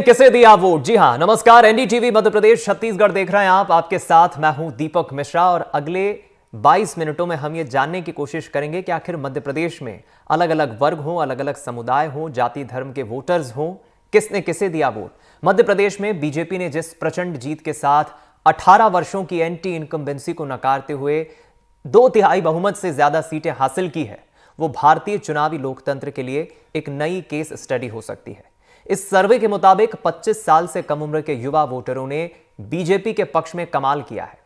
किसे दिया वोट? जी हां, नमस्कार। एनडीटीवी मध्य प्रदेश छत्तीसगढ़ देख रहे हैं आप। आपके साथ मैं हूं दीपक मिश्रा और अगले 22 मिनटों में हम ये जानने की कोशिश करेंगे कि आखिर मध्य प्रदेश में अलग अलग वर्ग हों, अलग अलग समुदाय हों, जाति धर्म के वोटर्स हों, किसने किसे दिया वोट। मध्य प्रदेश में बीजेपी ने जिस प्रचंड जीत के साथ 18 वर्षों की एंटी इनकम्बेंसी को नकारते हुए 2/3 बहुमत से ज्यादा सीटें हासिल की है, वो भारतीय चुनावी लोकतंत्र के लिए एक नई केस स्टडी हो सकती है। इस सर्वे के मुताबिक 25 साल से कम उम्र के युवा वोटरों ने बीजेपी के पक्ष में कमाल किया है।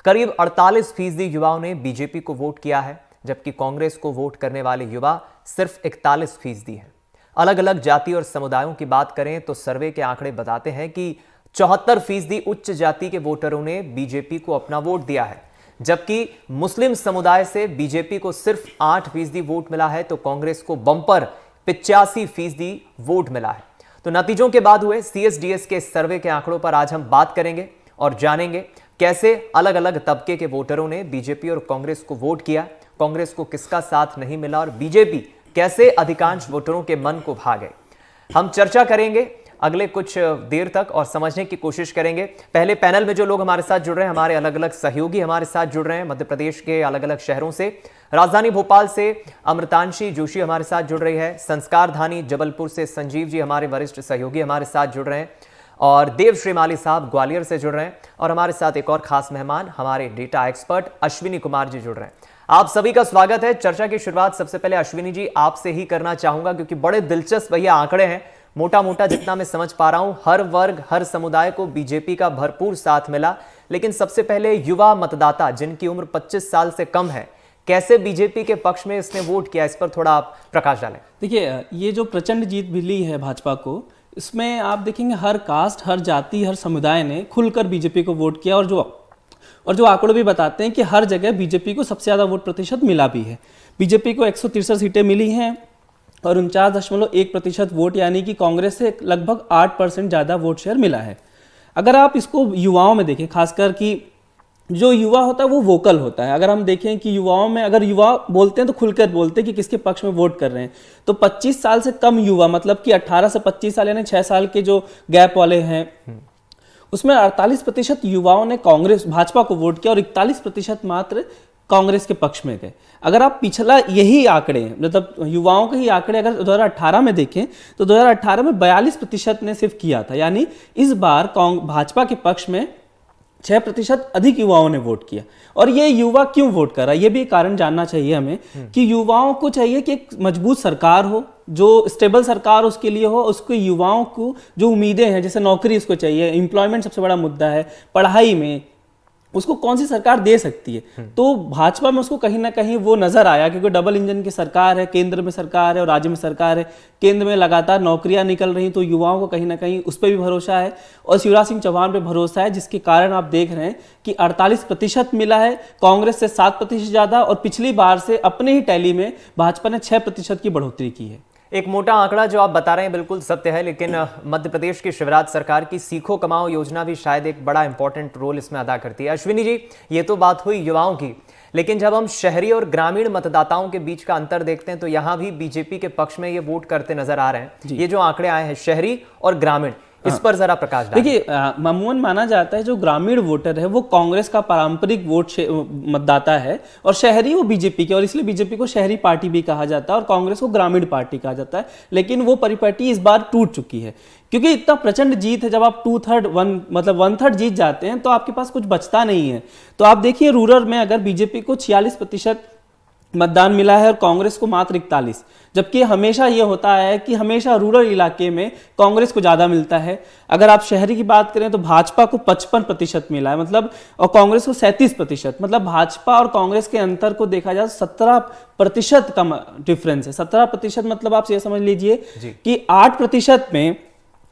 करीब 48% युवाओं ने बीजेपी को वोट किया है, जबकि कांग्रेस को वोट करने वाले युवा सिर्फ 41% हैं। अलग अलग जाति और समुदायों की बात करें तो सर्वे के आंकड़े बताते हैं कि 74% उच्च जाति के वोटरों ने बीजेपी को अपना वोट दिया है, जबकि मुस्लिम समुदाय से बीजेपी को सिर्फ 8% वोट मिला है, तो कांग्रेस को बंपर 85% वोट मिला है। तो नतीजों के बाद हुए सीएसडीएस के सर्वे के आंकड़ों पर आज हम बात करेंगे और जानेंगे कैसे अलग अलग तबके के वोटरों ने बीजेपी और कांग्रेस को वोट किया, कांग्रेस को किसका साथ नहीं मिला और बीजेपी कैसे अधिकांश वोटरों के मन को भा गए। हम चर्चा करेंगे अगले कुछ देर तक और समझने की कोशिश करेंगे। पहले पैनल में जो लोग हमारे साथ जुड़ रहे हैं, हमारे अलग अलग सहयोगी हमारे साथ जुड़ रहे हैं मध्य प्रदेश के अलग अलग शहरों से। राजधानी भोपाल से अमृतांशी जोशी हमारे साथ जुड़ रही है, संस्कार धानी जबलपुर से संजीव जी हमारे वरिष्ठ सहयोगी हमारे साथ जुड़ रहे हैं, और देव श्रीमाली साहब ग्वालियर से जुड़ रहे हैं, और हमारे साथ एक और खास मेहमान हमारे डेटा एक्सपर्ट अश्विनी कुमार जी जुड़ रहे हैं। आप सभी का स्वागत है। चर्चा की शुरुआत सबसे पहले अश्विनी जी आपसे ही करना चाहूंगा, क्योंकि बड़े दिलचस्प भैया आंकड़े हैं। मोटा मोटा जितना मैं समझ पा रहा हूं, हर वर्ग हर समुदाय को बीजेपी का भरपूर साथ मिला, लेकिन सबसे पहले युवा मतदाता जिनकी उम्र 25 साल से कम है, कैसे बीजेपी के पक्ष में इसने वोट किया, इस पर थोड़ा आप प्रकाश डालें। देखिए, ये जो प्रचंड जीत मिली है भाजपा को, इसमें आप देखेंगे हर कास्ट, हर जाति, हर समुदाय ने खुलकर बीजेपी को वोट किया, और जो आंकड़े भी बताते हैं कि हर जगह बीजेपी को सबसे ज़्यादा वोट प्रतिशत मिला भी है। बीजेपी को 163 सीटें मिली हैं और 49.1% वोट, यानी कि कांग्रेस से लगभग 8% ज़्यादा वोट शेयर मिला है। अगर आप इसको युवाओं में देखें, खासकर कि जो युवा होता है वो वोकल होता है। अगर हम देखें कि युवाओं में, अगर युवा बोलते हैं तो खुलकर बोलते हैं कि किसके पक्ष में वोट कर रहे हैं, तो 25 साल से कम युवा, मतलब कि 18 से 25 साल यानी 6 साल के जो गैप वाले हैं, उसमें 48% युवाओं ने भाजपा को वोट किया और 41% मात्र कांग्रेस के पक्ष में गए। अगर आप पिछला यही आंकड़े, मतलब युवाओं के ही आंकड़े अगर 2018 में देखें तो 2018 में 42% ने सिर्फ किया था, यानी इस बार भाजपा के पक्ष में 6% अधिक युवाओं ने वोट किया। और ये युवा क्यों वोट कर रहा है, ये भी कारण जानना चाहिए हमें कि युवाओं को चाहिए कि एक मजबूत सरकार हो, जो स्टेबल सरकार उसके लिए हो। उसको युवाओं को जो उम्मीदें हैं, जैसे नौकरी उसको चाहिए, एम्प्लॉयमेंट सबसे बड़ा मुद्दा है, पढ़ाई में उसको कौन सी सरकार दे सकती है। तो भाजपा में उसको कहीं ना कहीं वो नजर आया, क्योंकि डबल इंजन की सरकार है, केंद्र में सरकार है और राज्य में सरकार है। केंद्र में लगातार नौकरियां निकल रही, तो युवाओं को कहीं ना कहीं उस पर भी भरोसा है और शिवराज सिंह चौहान पे भरोसा है, जिसके कारण आप देख रहे हैं कि 48% मिला है, कांग्रेस से 7% ज्यादा, और पिछली बार से अपने ही टैली में भाजपा ने 6% की बढ़ोतरी की है। एक मोटा आंकड़ा जो आप बता रहे हैं बिल्कुल सत्य है, लेकिन मध्य प्रदेश की शिवराज सरकार की सीखो कमाओ योजना भी शायद एक बड़ा इंपॉर्टेंट रोल इसमें अदा करती है। अश्विनी जी, ये तो बात हुई युवाओं की, लेकिन जब हम शहरी और ग्रामीण मतदाताओं के बीच का अंतर देखते हैं तो यहां भी बीजेपी के पक्ष में ये वोट करते नजर आ रहे हैं। ये जो आंकड़े आए हैं शहरी और ग्रामीण, इस पर जरा प्रकाश डालें। देखिए, मामून माना जाता है जो ग्रामीण वोटर है वो कांग्रेस का पारंपरिक मतदाता है, और शहरी वो बीजेपी के, और इसलिए बीजेपी को शहरी पार्टी भी कहा जाता है और कांग्रेस को ग्रामीण पार्टी कहा जाता है। लेकिन वो परिपाटी इस बार टूट चुकी है, क्योंकि इतना प्रचंड जीत है। जब आप 1/3 जीत जाते हैं तो आपके पास कुछ बचता नहीं है। तो आप देखिए, रूरल में अगर बीजेपी को 46% मतदान मिला है और कांग्रेस को मात्र 41, जबकि हमेशा ये होता है कि हमेशा रूरल इलाके में कांग्रेस को ज्यादा मिलता है। अगर आप शहरी की बात करें तो भाजपा को 55% मिला है, मतलब, और कांग्रेस को 37%, मतलब भाजपा और कांग्रेस के अंतर को देखा जाए 17% का डिफरेंस है। 17% मतलब आप ये समझ लीजिए कि 8% में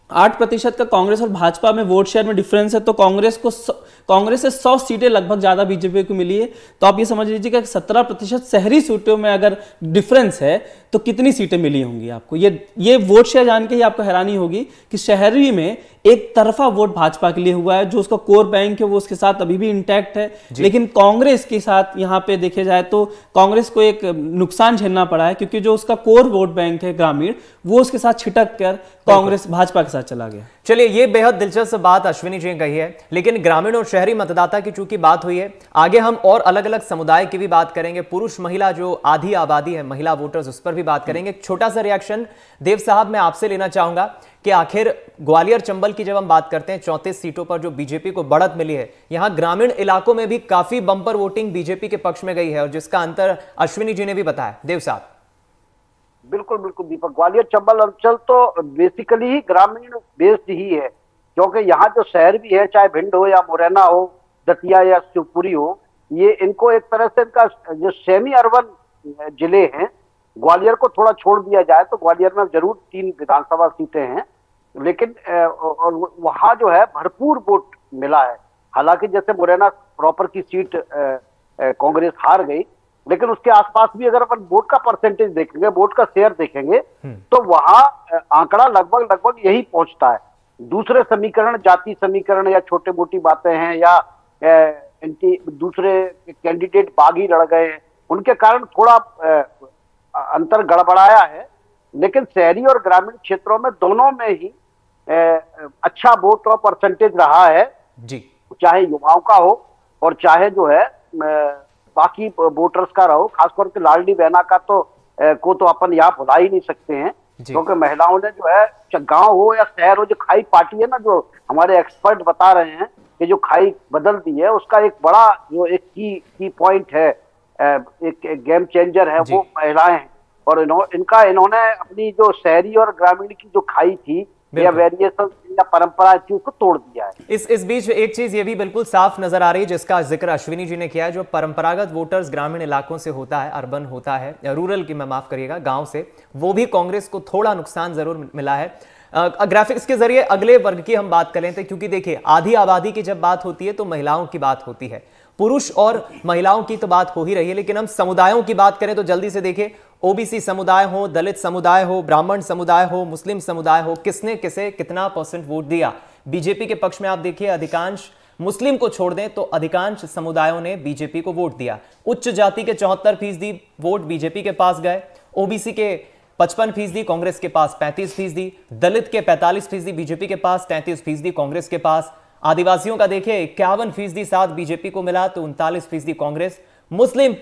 8% का कांग्रेस और भाजपा में वोट शेयर में डिफरेंस है। तो कांग्रेस से 100 सीटें लगभग ज्यादा बीजेपी को मिली है। तो आप ये समझ लीजिएगा कि 17% शहरी सीटों में अगर डिफरेंस है तो कितनी सीटें मिली होंगी आपको। ये वोट शेयर जान के ही आपको हैरानी होगी कि शहरी में एक तरफा वोट भाजपा के लिए हुआ है। जो उसका कोर बैंक है वो उसके साथ अभी भी इंटैक्ट है, लेकिन कांग्रेस के साथ यहाँ पे देखे जाए तो कांग्रेस को एक नुकसान झेलना पड़ा है, क्योंकि जो उसका कोर वोट बैंक है ग्रामीण, वो उसके साथ छिटक कर कांग्रेस भाजपा के साथ चला गया। चलिए, ये बेहद दिलचस्प बात अश्विनी जी ने कही है, लेकिन ग्रामीण और शहरी मतदाता की चूंकि बात हुई है, आगे हम और अलग अलग समुदाय की भी बात करेंगे, पुरुष महिला जो आधी आबादी है, महिला वोटर्स, उस पर भी बात करेंगे। एक छोटा सा रिएक्शन देव साहब मैं आपसे लेना चाहूंगा कि आखिर ग्वालियर चंबल की जब हम बात करते हैं 34 सीटों पर जो बीजेपी को बढ़त मिली है, यहां ग्रामीण इलाकों में भी काफी बंपर वोटिंग बीजेपी के पक्ष में गई है, और जिसका अंतर अश्विनी जी ने भी बताया। देव साहब। बिल्कुल बिल्कुल दीपक, ग्वालियर चंबल अंचल तो बेसिकली ही ग्रामीण बेस्ड ही है, क्योंकि यहाँ जो शहर भी है, चाहे भिंड हो या मुरैना हो, दतिया या शिवपुरी हो, ये इनको एक तरह से इनका जो सेमी अर्बन जिले हैं, ग्वालियर को थोड़ा छोड़ दिया जाए तो ग्वालियर में जरूर 3 विधानसभा सीटें हैं, लेकिन और वहाँ जो है भरपूर वोट मिला है। हालांकि जैसे मुरैना प्रॉपर की सीट कांग्रेस हार गई, लेकिन उसके आसपास भी अगर अपन वोट का परसेंटेज देखेंगे, वोट का शेयर देखेंगे, तो वहां आंकड़ा लगभग यही पहुंचता है। दूसरे समीकरण, जाति समीकरण या छोटे मोटी बातें हैं, या दूसरे कैंडिडेट बागी लड़ गए हैं, उनके कारण थोड़ा अंतर गड़बड़ाया है। लेकिन शहरी और ग्रामीण क्षेत्रों में दोनों में ही अच्छा वोट और परसेंटेज रहा है जी, चाहे युवाओं का हो और चाहे जो है बाकी वोटर्स का रहो। खासकर के लाडली बहना का तो अपन यहाँ भुला ही नहीं सकते हैं, क्योंकि महिलाओं ने जो है, गांव हो या शहर हो, जो खाई पार्टी है ना, जो हमारे एक्सपर्ट बता रहे हैं कि जो खाई बदल दी है, उसका एक बड़ा जो एक की पॉइंट है, एक गेम चेंजर है, वो महिलाएं हैं। और इन्होंने अपनी जो शहरी और ग्रामीण की जो खाई थी या वेरिएशन या परंपरा थी, उसको तोड़ दिया है। इस बीच एक चीज ये भी बिल्कुल साफ नजर आ रही है, जिसका जिक्र अश्विनी जी ने किया है, जो परंपरागत वोटर्स ग्रामीण इलाकों से होता है, अर्बन होता है, रूरल की मैं माफ करिएगा, गांव से, वो भी कांग्रेस को थोड़ा नुकसान जरूर मिला है। ग्राफिक्स के जरिए अगले वर्ग की हम बात कर लेते हैं, क्योंकि देखिए आधी आबादी की जब बात होती है तो महिलाओं की बात होती है, पुरुष और महिलाओं की तो बात हो ही रही है, लेकिन हम समुदायों की बात करें तो जल्दी से देखिए, ओबीसी समुदाय हो, दलित समुदाय हो, ब्राह्मण समुदाय हो, मुस्लिम समुदाय हो, किसने किसे कितना परसेंट वोट दिया बीजेपी के पक्ष में। आप देखिए, अधिकांश, मुस्लिम को छोड़ दें तो अधिकांश समुदायों ने बीजेपी को वोट दिया। उच्च जाति के 74% वोट बीजेपी के पास गए, ओबीसी के 55%, कांग्रेस के पास 35%, दलित के 45% बीजेपी के पास, 33% कांग्रेस के पास। आदिवासियों का देखिए 51% साथ बीजेपी को मिला तो 39% कांग्रेस। मुस्लिम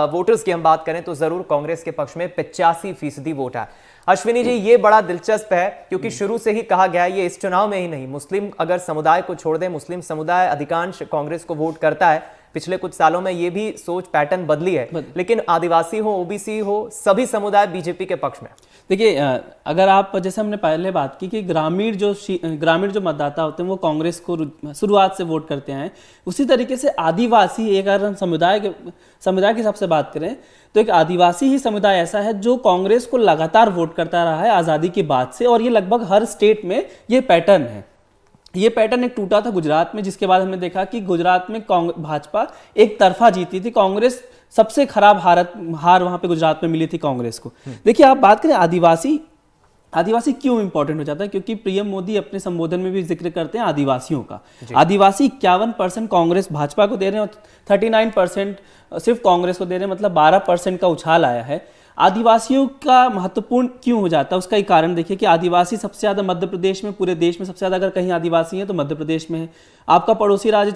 वोटर्स की हम बात करें तो जरूर कांग्रेस के पक्ष में 85% वोट है। अश्विनी जी, ये बड़ा दिलचस्प है, क्योंकि शुरू से ही कहा गया है, ये इस चुनाव में ही नहीं, मुस्लिम अगर समुदाय को छोड़ दें, मुस्लिम समुदाय अधिकांश कांग्रेस को वोट करता है। पिछले कुछ सालों में ये भी सोच पैटर्न बदली है, लेकिन आदिवासी हो, ओबीसी हो, सभी समुदाय बीजेपी के पक्ष में। देखिए, अगर आप, जैसे हमने पहले बात की कि ग्रामीण जो मतदाता होते हैं वो कांग्रेस को शुरुआत से वोट करते हैं, उसी तरीके से आदिवासी, एक अगर हम समुदाय के हिसाब से बात करें तो एक आदिवासी ही समुदाय ऐसा है जो कांग्रेस को लगातार वोट करता रहा है आज़ादी के बाद से, और ये लगभग हर स्टेट में ये पैटर्न है। ये पैटर्न एक टूटा था गुजरात में, जिसके बाद हमने देखा कि गुजरात में भाजपा एक तरफा जीती थी, कांग्रेस सबसे खराब हार वहां पे गुजरात में मिली थी कांग्रेस को। देखिए, आप बात करें आदिवासी क्यों इंपॉर्टेंट हो जाता है, क्योंकि पीएम मोदी अपने संबोधन में भी जिक्र करते हैं आदिवासियों का। आदिवासी 51% कांग्रेस भाजपा को दे रहे हैं और 39% सिर्फ कांग्रेस को दे रहे हैं, मतलब 12% का उछाल आया है। आदिवासियों का महत्वपूर्ण क्यों हो जाता है, उसका एक कारण देखिए कि आदिवासी सबसे ज्यादा मध्य प्रदेश में, पूरे देश में सबसे ज्यादा अगर कहीं आदिवासी हैं तो मध्य प्रदेश में है। आपका पड़ोसी राज्य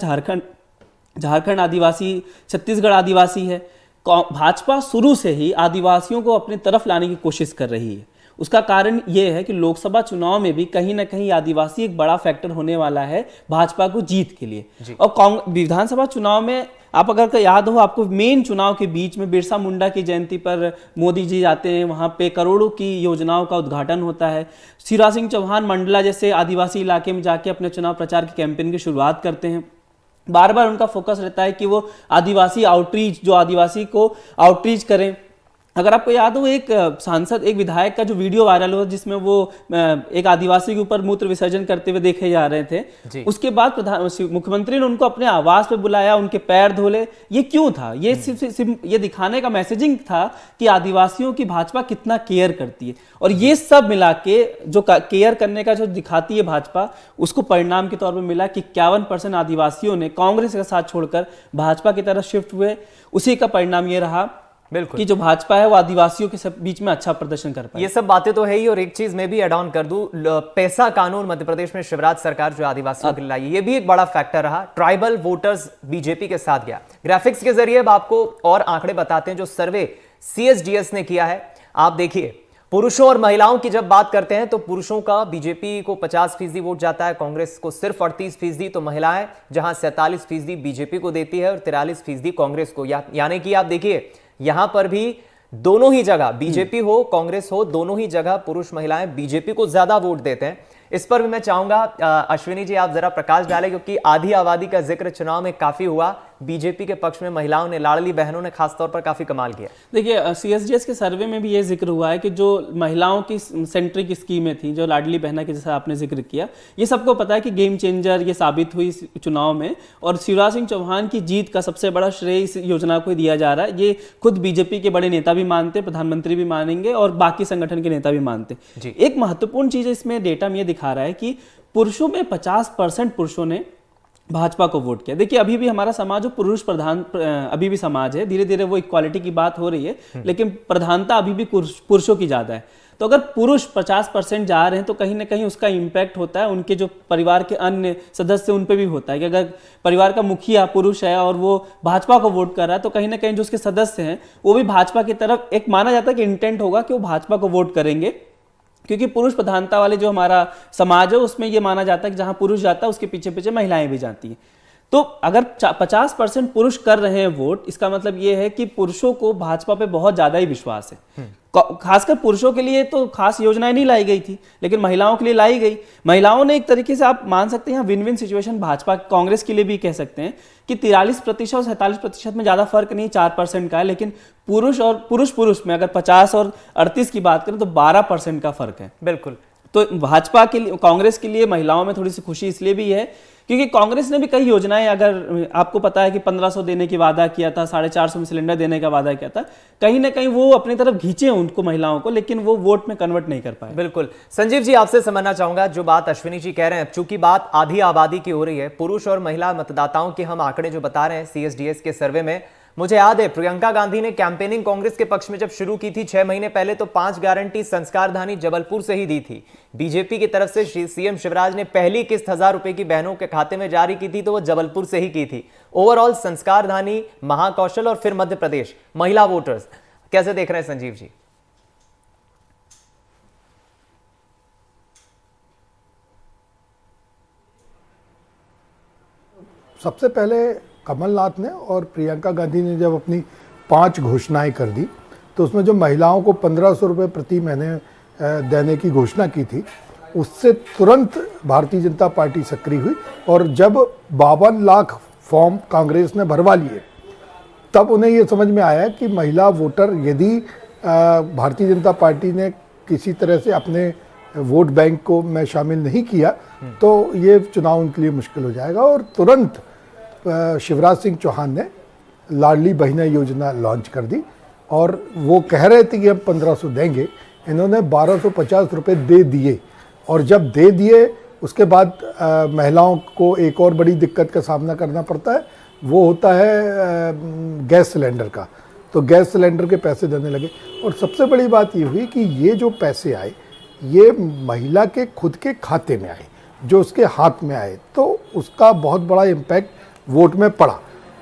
झारखंड आदिवासी, छत्तीसगढ़ आदिवासी है। भाजपा शुरू से ही आदिवासियों को अपनी तरफ लाने की कोशिश कर रही है। उसका कारण यह है कि लोकसभा चुनाव में भी कहीं ना कहीं आदिवासी एक बड़ा फैक्टर होने वाला है भाजपा को जीत के लिए। और विधानसभा चुनाव में आप अगर याद हो, आपको मेन चुनाव के बीच में बिरसा मुंडा की जयंती पर मोदी जी जाते हैं, वहां पे करोड़ों की योजनाओं का उद्घाटन होता है। शिवराज सिंह चौहान मंडला जैसे आदिवासी इलाके में जाके अपने चुनाव प्रचार की कैंपेन की शुरुआत करते हैं। बार बार उनका फोकस रहता है कि वो आदिवासी को आउटरीच करें। अगर आपको याद हो, एक सांसद, एक विधायक का जो वीडियो वायरल हुआ जिसमें वो एक आदिवासी के ऊपर मूत्र विसर्जन करते हुए देखे जा रहे थे, उसके बाद मुख्यमंत्री ने उनको अपने आवास पे बुलाया, उनके पैर धोले। ये क्यों था? ये सिर्फ ये दिखाने का मैसेजिंग था कि आदिवासियों की भाजपा कितना केयर करती है। और ये सब मिला के जो केयर करने का जो दिखाती है भाजपा, उसको परिणाम के तौर पर मिला कि 51% आदिवासियों ने कांग्रेस का साथ छोड़कर भाजपा की तरफ शिफ्ट हुए। उसी का परिणाम ये रहा बिल्कुल। कि जो भाजपा है वो आदिवासियों के बीच में अच्छा प्रदर्शन कर पाए। ये सब बातें तो है ही, और एक चीज मैं भी एड ऑन कर दूं, पैसा कानून मध्य प्रदेश में शिवराज सरकार जो आदिवासियों के लिए लाई, ये भी एक बड़ा फैक्टर रहा। ट्राइबल वोटर्स बीजेपी के साथ गया। ग्राफिक्स के जरिए अब आपको और आंकड़े बताते हैं जो सर्वे CSDS ने किया है। आप देखिए, पुरुषों और महिलाओं की जब बात करते हैं तो पुरुषों का बीजेपी को 50% वोट जाता है, कांग्रेस को सिर्फ 38%, तो महिलाएं जहां 47% बीजेपी को देती है और 43% कांग्रेस को। यानी कि आप देखिए यहां पर भी दोनों ही जगह, बीजेपी हो कांग्रेस हो, दोनों ही जगह पुरुष महिलाएं बीजेपी को ज्यादा वोट देते हैं। इस पर भी मैं चाहूंगा अश्विनी जी आप जरा प्रकाश डालें, क्योंकि आधी आबादी का जिक्र चुनाव में काफी हुआ। बीजेपी के पक्ष में महिलाओं ने, लाडली बहनों ने खासतौर पर काफी कमाल किया। देखिए CSDS के सर्वे में भी ये जिक्र हुआ है कि जो महिलाओं की सेंट्रिक स्कीमें थी, जो लाडली बहना के जैसा आपने जिक्र किया, ये सबको पता है कि गेम चेंजर ये साबित हुई इस चुनाव में। और शिवराज सिंह चौहान की जीत का सबसे बड़ा श्रेय इस योजना को दिया जा रहा है। ये खुद बीजेपी के बड़े नेता भी मानते, प्रधानमंत्री भी मानेंगे और बाकी संगठन के नेता भी मानते। एक महत्वपूर्ण चीज इसमें डेटा में ये दिखा रहा है कि पुरुषों में 50% पुरुषों ने भाजपा को वोट किया। देखिए अभी भी हमारा समाज जो पुरुष प्रधान अभी भी समाज है, धीरे धीरे वो इक्वालिटी की बात हो रही है, लेकिन प्रधानता अभी भी पुरुषों की ज्यादा है। तो अगर पुरुष 50% जा रहे हैं तो कहीं ना कहीं उसका इम्पैक्ट होता है उनके जो परिवार के अन्य सदस्य उन पे भी होता है कि अगर परिवार का मुखिया पुरुष है और वो भाजपा को वोट कर रहा है तो कहीं ना कहीं जो उसके सदस्य हैं वो भी भाजपा की तरफ, एक माना जाता है कि इंटेंट होगा कि वो भाजपा को वोट करेंगे, क्योंकि पुरुष प्रधानता वाले जो हमारा समाज है उसमें ये माना जाता है कि जहां पुरुष जाता है उसके पीछे पीछे महिलाएं भी जाती हैं। तो अगर 50% पुरुष कर रहे हैं वोट, इसका मतलब ये है कि पुरुषों को भाजपा पे बहुत ज्यादा ही विश्वास है। खासकर पुरुषों के लिए तो खास योजनाएं नहीं लाई गई थी, लेकिन महिलाओं के लिए लाई गई। महिलाओं ने एक तरीके से आप मान सकते हैं win win situation Bhajpa Congress के लिए भी कह सकते हैं कि 43% और 47% में ज्यादा फर्क नहीं, 4% का है, लेकिन पुरुष और पुरुष में अगर 50 और 38 की बात करें तो 12% का फर्क है। बिल्कुल। तो भाजपा के लिए, कांग्रेस के लिए महिलाओं में थोड़ी सी खुशी इसलिए भी है क्योंकि कांग्रेस ने भी कई योजनाएं, अगर आपको पता है कि 1500 देने की वादा किया था, 450 में सिलेंडर देने का वादा किया था, कहीं ना कहीं वो अपनी तरफ खींचे उनको महिलाओं को, लेकिन वो वोट में कन्वर्ट नहीं कर पाए। बिल्कुल। संजीव जी आपसे समझना चाहूंगा जो बात अश्विनी जी कह रहे हैं, चूंकि बात आधी आबादी की हो रही है, पुरुष और महिला मतदाताओं के हम आंकड़े जो बता रहे हैं CSDS के सर्वे में, मुझे याद है प्रियंका गांधी ने कैंपेनिंग कांग्रेस के पक्ष में जब शुरू की थी 6 महीने पहले, तो 5 गारंटी संस्कारधानी जबलपुर से ही दी थी। बीजेपी की तरफ से CM शिवराज ने पहली किस्त 1000 रुपए की बहनों के खाते में जारी की थी, तो वो जबलपुर से ही की थी। ओवरऑल संस्कारधानी, महाकौशल और फिर मध्य प्रदेश, महिला वोटर्स कैसे देख रहे हैं संजीव जी? सबसे पहले कमलनाथ ने और प्रियंका गांधी ने जब अपनी 5 घोषणाएं कर दी तो उसमें जो महिलाओं को 1500 रुपये प्रति महीने देने की घोषणा की थी, उससे तुरंत भारतीय जनता पार्टी सक्रिय हुई। और जब 52 लाख फॉर्म कांग्रेस ने भरवा लिए, तब उन्हें ये समझ में आया कि महिला वोटर, यदि भारतीय जनता पार्टी ने किसी तरह से अपने वोट बैंक को में शामिल नहीं किया तो ये चुनाव उनके लिए मुश्किल हो जाएगा। और तुरंत शिवराज सिंह चौहान ने लाडली बहना योजना लॉन्च कर दी और वो कह रहे थे कि हम 1500 देंगे, इन्होंने 1250 रुपये दे दिए। और जब दे दिए उसके बाद महिलाओं को एक और बड़ी दिक्कत का सामना करना पड़ता है, वो होता है गैस सिलेंडर का। तो गैस सिलेंडर के पैसे देने लगे। और सबसे बड़ी बात ये हुई कि ये जो पैसे आए ये महिला के खुद के खाते में आए, जो उसके हाथ में आए, तो उसका बहुत बड़ा इम्पैक्ट वोट में पड़ा।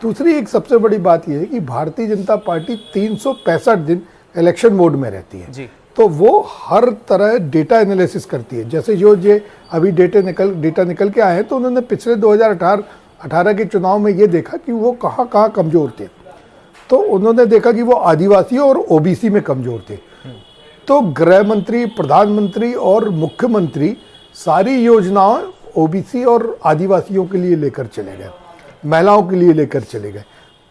दूसरी एक सबसे बड़ी बात यह है कि भारतीय जनता पार्टी 365 दिन इलेक्शन मोड में रहती है जी। तो वो हर तरह डेटा एनालिसिस करती है। जैसे जो अभी डेटा निकल के आए हैं, तो उन्होंने पिछले 2018 के चुनाव में ये देखा कि वो कहाँ कमज़ोर थे। तो उन्होंने देखा कि वो आदिवासियों और OBC में कमज़ोर थे। तो गृह मंत्री, प्रधानमंत्री और मुख्यमंत्री सारी योजनाओं OBC और आदिवासियों के लिए लेकर चले गए, महिलाओं के लिए लेकर चले गए।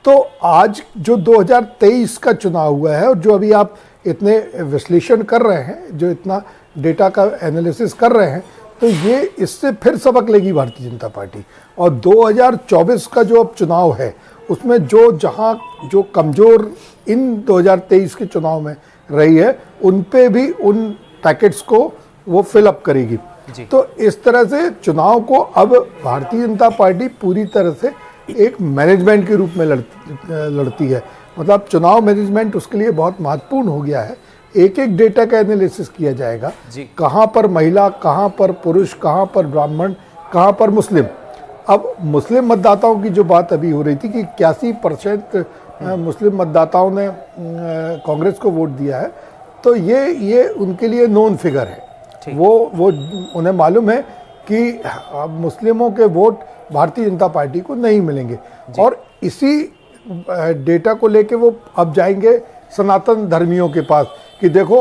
तो आज जो 2023 का चुनाव हुआ है और जो अभी आप इतने विश्लेषण कर रहे हैं, जो इतना डेटा का एनालिसिस कर रहे हैं, तो ये इससे फिर सबक लेगी भारतीय जनता पार्टी। और 2024 का जो अब चुनाव है उसमें जो कमज़ोर इन 2023 के चुनाव में रही है, उन पे भी उन पैकेट्स को वो फिल अप करेगी। तो इस तरह से चुनाव को अब भारतीय जनता पार्टी पूरी तरह से एक मैनेजमेंट के रूप में लड़ती है। मतलब चुनाव मैनेजमेंट उसके लिए बहुत महत्वपूर्ण हो गया है। एक एक डेटा का एनालिसिस किया जाएगा, कहाँ पर महिला, कहाँ पर पुरुष, कहाँ पर ब्राह्मण, कहाँ पर मुस्लिम। अब मुस्लिम मतदाताओं की जो बात अभी हो रही थी कि 81% मुस्लिम मतदाताओं ने कांग्रेस को वोट दिया है, तो ये उनके लिए नोन फिगर है। वो उन्हें मालूम है कि मुस्लिमों के वोट भारतीय जनता पार्टी को नहीं मिलेंगे, और इसी डेटा को लेके वो अब जाएंगे सनातन धर्मियों के पास कि देखो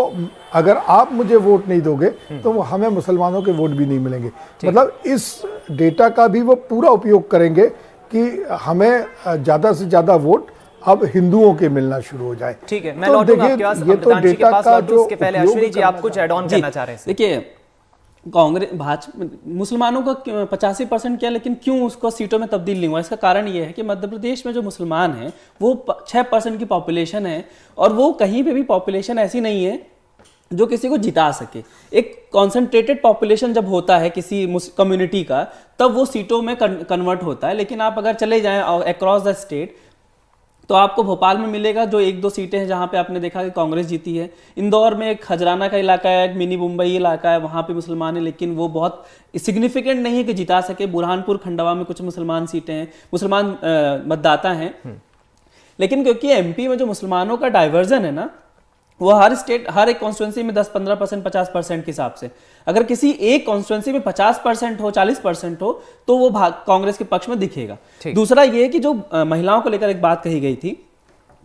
अगर आप मुझे वोट नहीं दोगे तो हमें मुसलमानों के वोट भी नहीं मिलेंगे। मतलब इस डेटा का भी वो पूरा उपयोग करेंगे कि हमें ज़्यादा से ज़्यादा वोट अब हिंदुओं के मिलना शुरू हो जाए। ठीक है, मैं लौटूंगा आपके पास, ये तो डेटा का जो उसके पहले अश्विनी जी आप कुछ ऐड ऑन करना चाह रहे हैं। देखिए, कांग्रेस भाजपा मुसलमानों का 85% क्या, लेकिन क्यों उसको सीटों में तब्दील नहीं हुआ? इसका कारण ये है कि मध्य प्रदेश में जो मुसलमान हैं वो 6% की पॉपुलेशन है, और वो कहीं पे भी पॉपुलेशन ऐसी नहीं है जो किसी को जिता सके। एक कॉन्सेंट्रेटेड पॉपुलेशन जब होता है किसी कम्युनिटी का, तब वो सीटों में कन्वर्ट होता है। लेकिन आप अगर चले जाएं अक्रॉस द स्टेट, तो आपको भोपाल में मिलेगा जो 1-2 सीटें हैं जहां पे आपने देखा कि कांग्रेस जीती है। इंदौर में एक खजराना का इलाका है, एक मिनी मुंबई इलाका है, वहां पे मुसलमान है, लेकिन वो बहुत सिग्निफिकेंट नहीं है कि जिता सके। बुरहानपुर खंडवा में कुछ मुसलमान सीटें हैं, मुसलमान मतदाता हैं, लेकिन क्योंकि एमपी में जो मुसलमानों का डाइवर्जन है ना, वो हर एक कॉन्स्टिट्यूंसी में 10-15%, 50% के हिसाब से, अगर किसी एक कॉन्स्टिट्यूंसी में 50% हो, 40% हो, तो वो कांग्रेस के पक्ष में दिखेगा। दूसरा ये है कि जो महिलाओं को लेकर एक बात कही गई थी,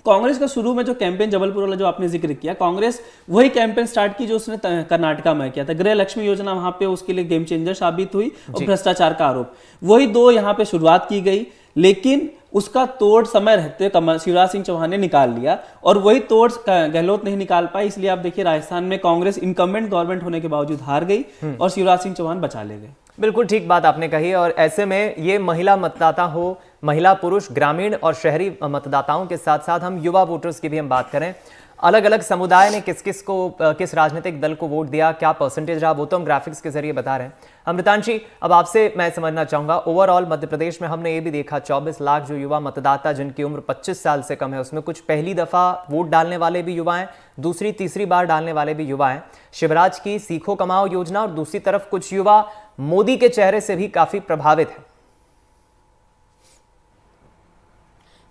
कांग्रेस का शुरू में जो कैंपेन जबलपुर वाला जो आपने जिक्र किया, कांग्रेस वही कैंपेन स्टार्ट की जो उसने कर्नाटका में किया था। गृह लक्ष्मी योजना वहां पे उसके लिए गेम चेंजर साबित हुई, और भ्रष्टाचार का आरोप, वही 2 यहाँ पे शुरुआत की गई, लेकिन उसका तोड़ समय रहते शिवराज सिंह चौहान ने निकाल लिया, और वही तोड़ गहलोत नहीं निकाल पाई। इसलिए आप देखिए राजस्थान में कांग्रेस इनकम्बेंट गवर्नमेंट होने के बावजूद हार गई, और शिवराज सिंह चौहान बचा ले गए। बिल्कुल ठीक बात आपने कही। और ऐसे में ये महिला मतदाता हो, महिला पुरुष, ग्रामीण और शहरी मतदाताओं के साथ साथ हम युवा वोटर्स की भी हम बात करें, अलग अलग समुदाय ने किस राजनीतिक दल को वोट दिया, क्या परसेंटेज रहा, वो तो हम ग्राफिक्स के जरिए बता रहे हैं। अमृतांशी, अब आपसे मैं समझना चाहूंगा, ओवरऑल मध्य प्रदेश में हमने ये भी देखा 24 लाख जो युवा मतदाता जिनकी उम्र 25 साल से कम है, उसमें कुछ पहली दफा वोट डालने वाले भी युवा हैं, दूसरी तीसरी बार डालने वाले भी युवा हैं। शिवराज की सीखो कमाओ योजना, और दूसरी तरफ कुछ युवा मोदी के चेहरे से भी काफी प्रभावित है।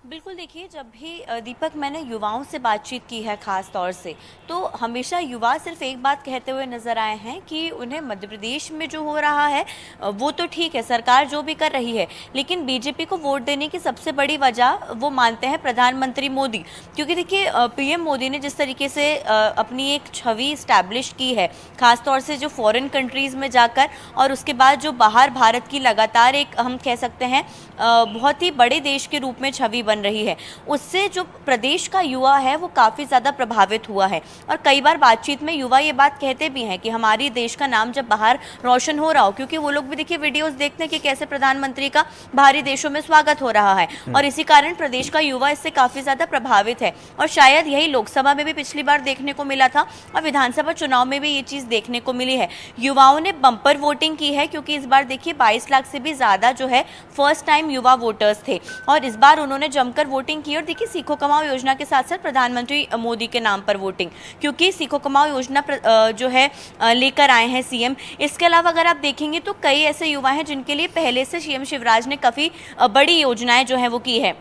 बिल्कुल, देखिए, जब भी दीपक मैंने युवाओं से बातचीत की है खास तौर से, तो हमेशा युवा सिर्फ एक बात कहते हुए नजर आए हैं कि उन्हें मध्य प्रदेश में जो हो रहा है वो तो ठीक है, सरकार जो भी कर रही है, लेकिन बीजेपी को वोट देने की सबसे बड़ी वजह वो मानते हैं प्रधानमंत्री मोदी। क्योंकि देखिए, पीएम मोदी ने जिस तरीके से अपनी एक छवि इस्टेब्लिश की है, खासतौर से जो फॉरेन कंट्रीज़ में जाकर, और उसके बाद जो बाहर भारत की लगातार एक हम कह सकते हैं बहुत ही बड़े देश के रूप में छवि बन रही है, उससे जो प्रदेश का युवा है वो काफ़ी ज़्यादा प्रभावित हुआ है। और कई बार बातचीत में युवा ये बात कहते भी हैं कि हमारी देश का नाम जब बाहर रोशन हो रहा हो, क्योंकि वो लोग भी देखिए वीडियोस देखते हैं कि कैसे प्रधानमंत्री का बाहरी देशों में स्वागत हो रहा है, और इसी कारण प्रदेश का युवा इससे काफ़ी ज़्यादा प्रभावित है। और शायद यही लोकसभा में भी पिछली बार देखने को मिला था, और विधानसभा चुनाव में भी ये चीज़ देखने को मिली है। युवाओं ने बम्पर वोटिंग की है, क्योंकि इस बार देखिए 22 लाख से भी ज़्यादा जो है फर्स्ट टाइम युवा वोटर्स थे, और इस बार उन्होंने जमकर वोटिंग की। और देखिए, सीखो कमाओ योजना के साथ साथ प्रधानमंत्री मोदी के नाम पर वोटिंग, क्योंकि सीखो कमाओ योजना जो है लेकर आए हैं सीएम। इसके अलावा अगर आप देखेंगे तो कई ऐसे युवा हैं जिनके लिए पहले से सीएम शिवराज ने काफ़ी बड़ी योजनाएं जो है वो की है।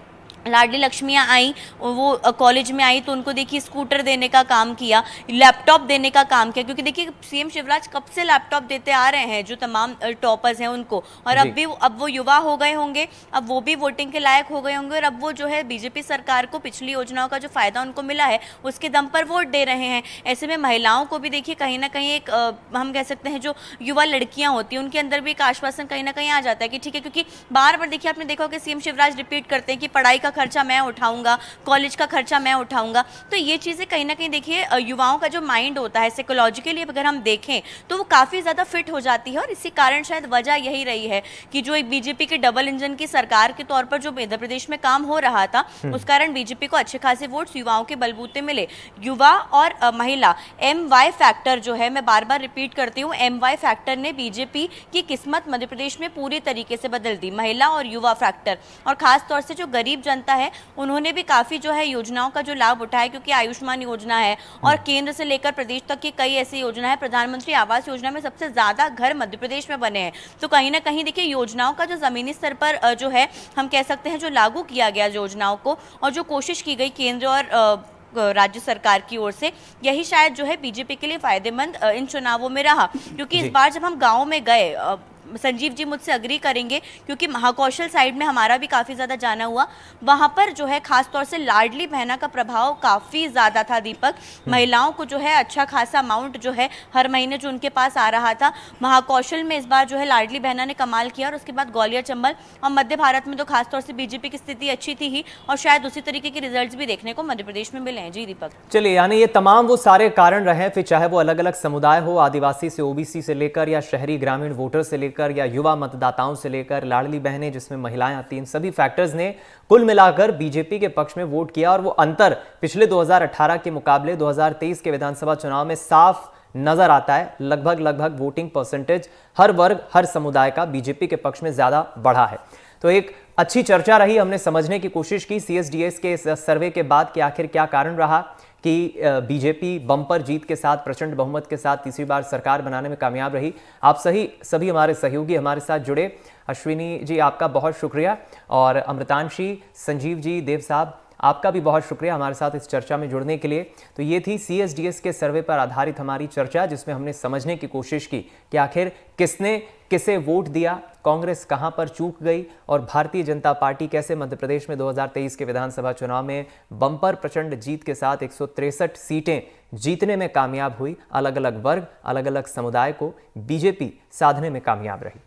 लाडली लक्ष्मियाँ आई, वो कॉलेज में आई तो उनको देखिए स्कूटर देने का काम किया, लैपटॉप देने का काम किया, क्योंकि देखिए सीएम शिवराज कब से लैपटॉप देते आ रहे हैं जो तमाम टॉपर्स हैं उनको, और अब वो युवा हो गए होंगे, अब वो भी वोटिंग के लायक हो गए होंगे, और अब वो जो है बीजेपी सरकार को पिछली योजनाओं का जो फायदा उनको मिला है उसके दम पर वोट दे रहे हैं। ऐसे में महिलाओं को भी देखिए कहीं ना कहीं एक हम कह सकते हैं जो युवा लड़कियाँ होती हैं उनके अंदर भी एक आश्वासन कहीं ना कहीं आ जाता है कि ठीक है, क्योंकि बार बार देखिए आपने देखा कि सीएम शिवराज रिपीट करते हैं कि पढ़ाई का खर्चा मैं उठाऊंगा, कॉलेज का खर्चा मैं उठाऊंगा। तो ये चीज़ें कहीं ना कहीं देखिए युवाओं का जो माइंड होता है साइकोलॉजिकली अगर हम देखें तो वो काफ़ी ज़्यादा फिट हो जाती है, और इसी कारण शायद वजह यही रही है कि जो एक बीजेपी की डबल इंजन की सरकार के तौर पर जो मध्य प्रदेश में काम हो रहा था उस कारण बीजेपी को अच्छे खासे वोट्स युवाओं के बलबूते मिले। युवा और महिला, MY फैक्टर जो है, मैं बार बार रिपीट करती हूँ, MY फैक्टर ने बीजेपी की किस्मत मध्य प्रदेश में पूरी तरीके से बदल दी, महिला और युवा फैक्टर। और खास तौर से जो गरीब जनता जनता है उन्होंने भी काफ़ी जो है योजनाओं का जो लाभ उठाया, क्योंकि आयुष्मान योजना है और केंद्र से लेकर प्रदेश तक की कई ऐसी योजना है। प्रधानमंत्री आवास योजना में सबसे ज़्यादा घर मध्य प्रदेश में बने हैं। तो कहीं ना कहीं देखिए योजनाओं का जो ज़मीनी स्तर पर जो है हम कह सकते हैं जो लागू किया गया योजनाओं को और जो कोशिश की गई केंद्र और राज्य सरकार की ओर से, यही शायद जो है बीजेपी के लिए फायदेमंद इन चुनावों में रहा। क्योंकि इस बार जब हम गाँव में गए, संजीव जी मुझसे अग्री करेंगे क्योंकि महाकौशल साइड में हमारा भी काफ़ी ज़्यादा जाना हुआ, वहाँ पर जो है खास तौर से लाडली बहना का प्रभाव काफ़ी ज़्यादा था दीपक। महिलाओं को जो है अच्छा खासा अमाउंट जो है हर महीने जो उनके पास आ रहा था। महाकौशल में इस बार जो है लाडली बहना ने कमाल किया और उसके बाद ग्वालियर चंबल और मध्य भारत में तो खास तौर से बीजेपी की स्थिति अच्छी थी ही और शायद उसी तरीके के रिजल्ट भी देखने को मध्य प्रदेश में मिले हैं। जी दीपक। चलिए, यानी ये तमाम वो सारे कारण रहे, फिर चाहे वो अलग अलग समुदाय हो, आदिवासी से ओबीसी से लेकर या शहरी ग्रामीण वोटर से लेकर या युवा मतदाताओं से लेकर लाडली बहनें जिसमें महिलाएं आती, इन सभी फैक्टर्स ने कुल मिलाकर बीजेपी के पक्ष में वोट किया और वो अंतर पिछले 2018 के मुकाबले 2023 के विधानसभा चुनाव में साफ नजर आता है। लगभग वोटिंग परसेंटेज हर वर्ग हर समुदाय का बीजेपी के पक्ष में ज्यादा बढ़ा है। तो एक अच्छी चर्चा रही, हमने समझने की कोशिश की सीएसडीएस के इस सर्वे के बाद कि आखिर क्या कारण रहा कि बीजेपी बम्पर जीत के साथ, प्रचंड बहुमत के साथ तीसरी बार सरकार बनाने में कामयाब रही। आप सभी हमारे सहयोगी हमारे साथ जुड़े। अश्विनी जी आपका बहुत शुक्रिया और अमृतांशी, संजीव जी, देव साहब आपका भी बहुत शुक्रिया हमारे साथ इस चर्चा में जुड़ने के लिए। तो ये थी सीएसडीएस के सर्वे पर आधारित हमारी चर्चा, जिसमें हमने समझने की कोशिश की कि आखिर किसने किसे वोट दिया, कांग्रेस कहां पर चूक गई और भारतीय जनता पार्टी कैसे मध्य प्रदेश में 2023 के विधानसभा चुनाव में बम्पर प्रचंड जीत के साथ 163 सीटें जीतने में कामयाब हुई। अलग अलग वर्ग अलग अलग समुदाय को बीजेपी साधने में कामयाब रही।